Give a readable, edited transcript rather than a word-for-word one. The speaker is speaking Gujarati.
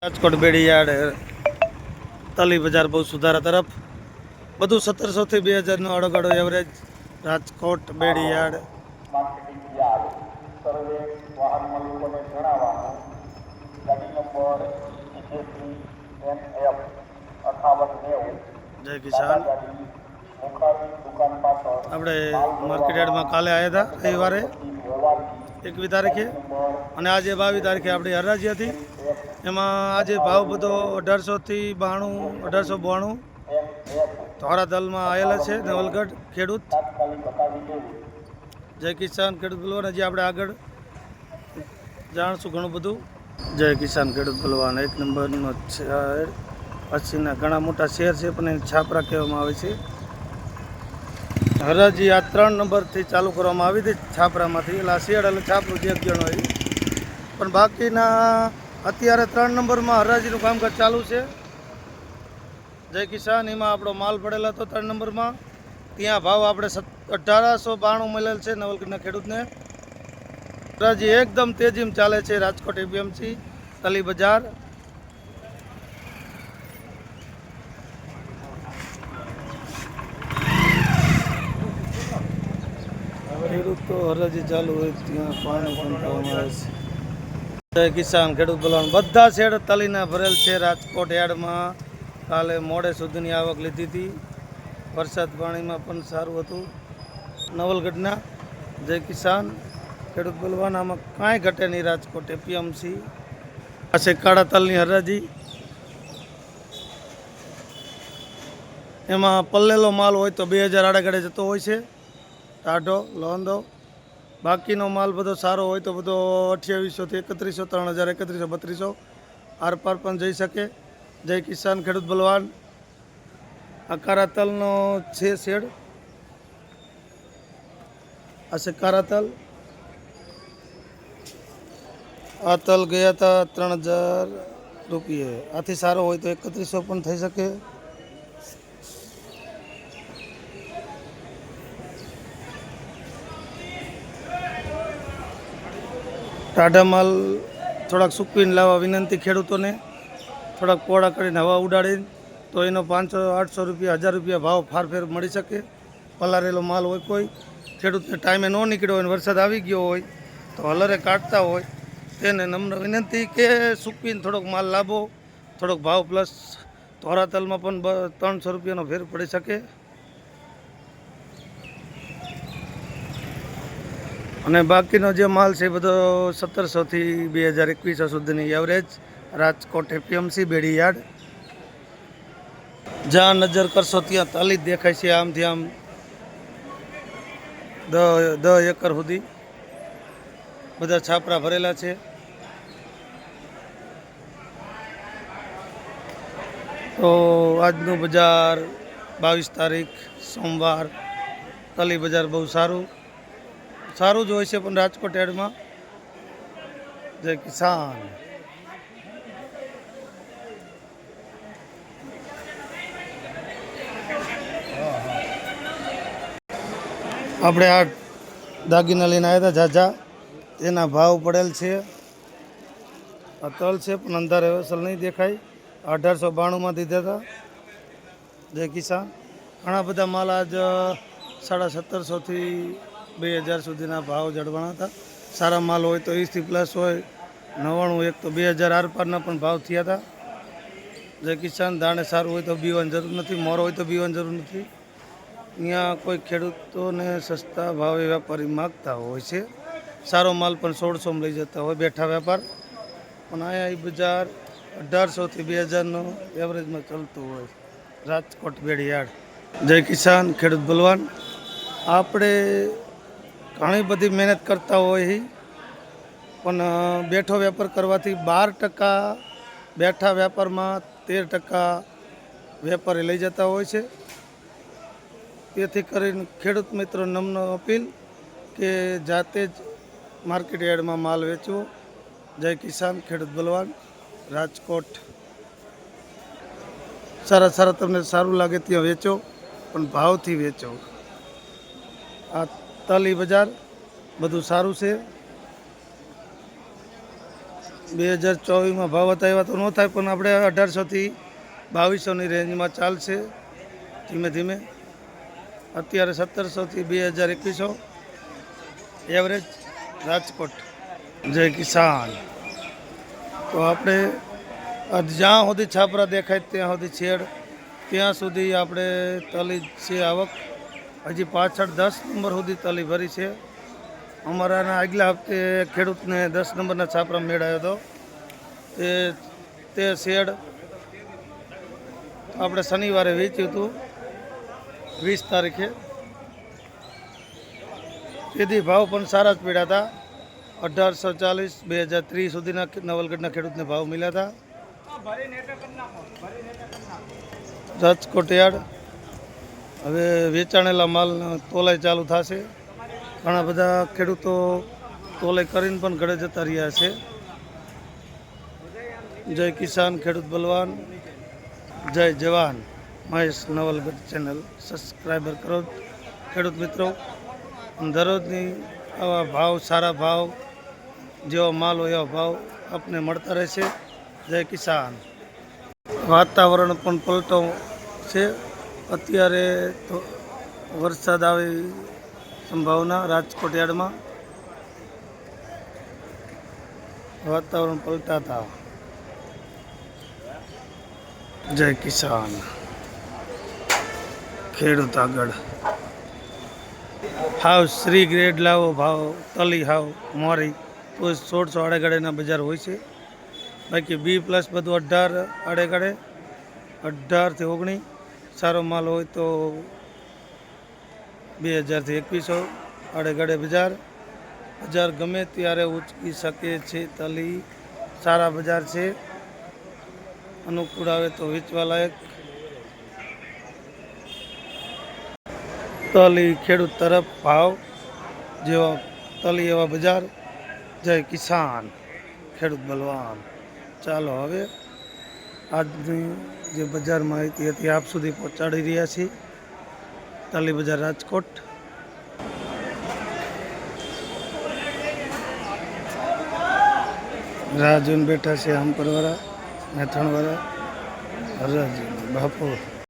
રાજકોટ બેડીયાર્ડ તલી બજાર બહુ સુધારા તરફ બધું 1700 થી 2000 નો અડોગડો એવરેજ રાજકોટ બેડીયાર્ડ માર્કેટિંગ યાર્ડ સર્વે વાહન માલિકોને જણાવવાનું ગાડી નંબર 81 NF 5890 જય કિસાન દુકાન પાછળ આપણે માર્કેટ યાર્ડમાં કાલે આવ્યા હતા રવિવારે 21 તારીખે અને આજે 22 તારીખે આપણી હરાજી હતી એમાં આજે ભાવ બધો 1800 થી 92 ધોરા તલમાં આવેલા છે નવલગઢ ખેડૂત જય કિસાન ખેડૂત બલવાન હજી આપણે આગળ જાણશું ઘણું બધું જય કિસાન ખેડૂત બલવાન 1 નંબરનો શેર પછીના ઘણા મોટા શેર છે પણ એને છાપરા કહેવામાં આવે છે હરાજી આ 3 નંબરથી ચાલુ કરવામાં આવી હતી છાપરામાંથી એટલે શેડ એટલે છાપરું જે જણો હોય પણ બાકીના અત્યારે 3 નંબરમાં હરાજીનું કામકાજ ચાલુ છે જય કિસાન એમાં આપણો માલ પડેલો હતો 3 નંબરમાં ત્યાં ભાવ આપણે 1892 મળેલ છે નવલગઢના ખેડૂતને હરાજી એકદમ તેજીમાં ચાલે છે રાજકોટ એપીએમસી તલી બજાર ખેડૂત તો હરાજી ચાલુ હોય ત્યાં પાણી પણ થવામાં આવે છે જય કિસાન ખેડૂત બોલવાનું બધા શેડ તલીના ભરેલ છે રાજકોટ યાર્ડમાં કાલે મોડે સુધીની આવક લીધી હતી વરસાદ પાણીમાં પણ સારું હતું નવલગઢના જય કિસાન ખેડૂત બોલવાના આમાં કાંઈ ઘટે નહીં રાજકોટ એપીએમસી આ છે કાળા તલની હરાજી એમાં પલ્લેલો માલ હોય તો 2000 આડેગાડે જતો હોય છે ટાઢો લોંદો બાકીનો માલ બધો સારો હોય તો બધો 2800 થી 3100 3000 3100 3200 આરપાર પણ જઈ શકે જય કિસાન ખેડૂત બલવાન આ કાળા તલનો છે શેડ આ છે કાળા તલ આ તલ ગયા હતા 3000 રૂપિયે આથી સારો હોય તો 3100 પણ થઈ શકે ટાઢા માલ થોડાક સૂકવીને લાવવા વિનંતી ખેડૂતોને થોડાક પોળા કરીને હવા ઉડાડીને તો એનો 500-800 રૂપિયા 1000 રૂપિયા ભાવ ફારફેર મળી શકે પલારેલો માલ હોય કોઈ ખેડૂતને ટાઈમે ન નીકળ્યો હોય વરસાદ આવી ગયો હોય તો હલરે કાઢતા હોય તેને નમ્ર વિનંતી કે સૂકવીને થોડોક માલ લાવો થોડોક ભાવ પ્લસ ધોરા તલમાં પણ 300 રૂપિયાનો ફેર પડી શકે અને બાકીનો જે માલ છે બધો 1700 થી 2021 સુધીની એવરેજ રાજકોટ એપીએમસી બેડીયાર્ડ જ્યાં નજર કરશો ત્યાં તલી જ દેખાય છે આમથી આમ 10 એકર સુધી બધા છાપરા ભરેલા છે તો આજનું બજાર 22 તારીખ સોમવાર તલી બજાર બહુ સારું જ હોય છે પણ રાજકોટ યાર્ડમાં જય કિસાન આપણે આ દાગીના લઈને આવ્યા હતા ઝાઝા તેના ભાવ પડેલ છે આ તલ છે પણ અંધારે અસલ નહીં દેખાય 1892 દીધા હતા જય કિસાન ઘણા બધા માલ આજ 1750 થી 2000 સુધીના ભાવ જળવાના હતા સારા માલ હોય તો 20 પ્લસ હોય 99 એક તો 2000 આરપારના પણ ભાવ થયા હતા જય કિસાન દાણે સારું હોય તો બીવાની જરૂર નથી મોરો હોય તો બીવાની જરૂર નથી અહીંયા કોઈ ખેડૂતોને સસ્તા ભાવે વેપારી માગતા હોય છે સારો માલ પણ 1600 લઈ જતા હોય બેઠા વેપાર પણ અહીંયા એ બજાર 1800 થી 2000નો એવરેજમાં ચાલતું હોય રાજકોટ બેડીયાર્ડ જય કિસાન ખેડૂત બલવાન આપણે ઘણી બધી મહેનત કરતા હોય પણ બેઠો વેપાર કરવાથી 12% બેઠા વેપારમાં 13% વેપારી લઈ જતા હોય છે તેથી કરીને ખેડૂત મિત્રો નમ્ર અપીલ કે જાતે જ માર્કેટ યાર્ડમાં માલ વેચવો જય કિસાન ખેડૂત બલવાન રાજકોટ સારા તમને સારું લાગે ત્યાં વેચો પણ ભાવથી વેચો આ તલી બજાર બધું સારું છે 2024માં ભાવ હતા એવા તો ન થાય, પણ આપણે 1800થી 2200ની રેન્જમાં ચાલશે ધીમે ધીમે. અત્યારે 1700થી 2200 એવરેજ રાજકોટ. જય કિસાન. તો આપણે જ્યાં સુધી છાપરા દેખાય ત્યાં સુધી છેડ, ત્યાં સુધી આપણે તલી છે આવક. હજી પાછળ 10 નંબર સુધી તલી ભરી છે. અમારાના આગલા હપ્તે ખેડૂતને 10 નંબરના છાપરા મેળવ્યો હતો. તે શેડ આપણે શનિવારે વેચ્યું હતું 20 તારીખે. તેથી ભાવ પણ સારા જ પડ્યા હતા. 1840 2030 સુધીના નવલગઢના ખેડૂતને ભાવ મળ્યા હતા. રાજકોટ યાર્ડ હવે વેચાણેલા માલ તોલાઈ ચાલુ થશે. ઘણા બધા ખેડૂતો તોલાઈ કરીને પણ ઘરે જતા રહ્યા છે. જય કિસાન, ખેડૂત બલવાન, જય જવાન. મહેશ નવલગઢ ચેનલ સબસ્ક્રાઈબર કરો ખેડૂત મિત્રો. દરરોજની આવા ભાવ, સારા ભાવ, જેવો માલ હોય એવા ભાવ આપને મળતા રહેશે. જય કિસાન. વાતાવરણ પણ પલટો છે. અત્યારે તો વરસાદ આવે સંભાવના રાજકોટ યાર્ડમાં. વાતાવરણ પલટાતા. જય કિસાન, ખેડૂત આગળ. હાવ શ્રી ગ્રેડ લાવો ભાવ, તલી હાવ મોરી તો 1600 આડેગાડેના બજાર હોય છે. બાકી B+ બધું 18 આડેગાડે, 18થી 19. સારો માલ હોય તો 2000થી 2100 આડેગાડે બજાર. બજાર ગમે ત્યારે ઉચકી શકે છે. તલી સારા બજાર છે. અનુકૂળ આવે તો વેચવા લાયક. તલી ખેડૂત તરફ ભાવ, જેવા તલી એવા બજાર. જય કિસાન, ખેડૂત બલવાન. ચાલો હવે આજની જે બજાર માહિતી હતી આપ સુધી પહોંચાડી રહ્યા છીએ. તલી બજાર રાજકોટ. રાહ જોઈને બેઠા છે હમ્પરવાળા, મેથણવાળા, હરરાજી બાપુ.